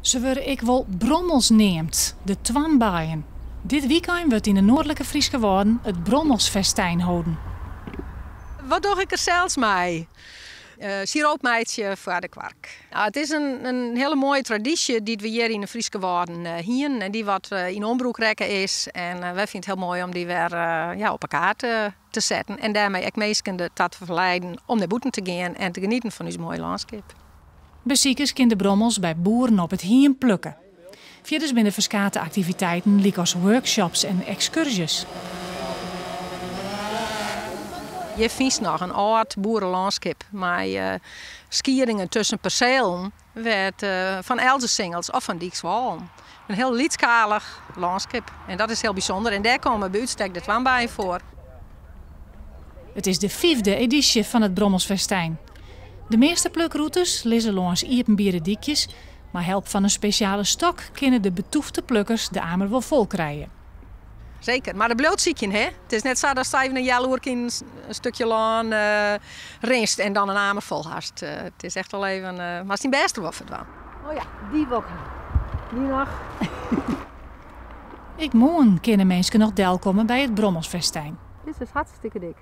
Ze worden ik wel brommels neemt, de twanbaaien. Dit weekend wordt in de noordelijke Friese Wouden het Brommelsfestijn houden. Wat doe ik er zelfs mee? Siroopmeidje voor de kwark. Nou, het is een hele mooie traditie die we hier in de Friese Wouden hier en die wat in ombroek rekken is. En wij vinden het heel mooi om die weer op elkaar te zetten. En daarmee ook mensen te verleiden om naar buiten te gaan en te genieten van ons mooie landschap. Beziekers kunnen de brommels bij boeren op het hien plukken. Verder binnen verschillende activiteiten, als workshops en excursies. Je vindt nog een oud boerenlandschap met skieringen tussen percelen van Elzersingels of van Dijkswallen. Een heel liedskalig landschap en dat is heel bijzonder. En daar komen bij uitstek de twanbaaien voor. Het is de 5e editie van het Brommelsfestijn. De meeste plukroutes liggen langs iepenbieren dikjes, maar help van een speciale stok kunnen de betoefde plukkers de amer wel vol krijgen. Zeker, maar de blootziekje, hè? Het is net zo dat je even een jaloerk in een stukje laan rinst en dan een amer vol hast. Het is echt wel even, maar het is niet best wel verdwaan. Oh ja, die wil ik. Die nog. Ik moen kunnen mensen nog deelkomen bij het Brommelsfestijn. Dit is hartstikke dik.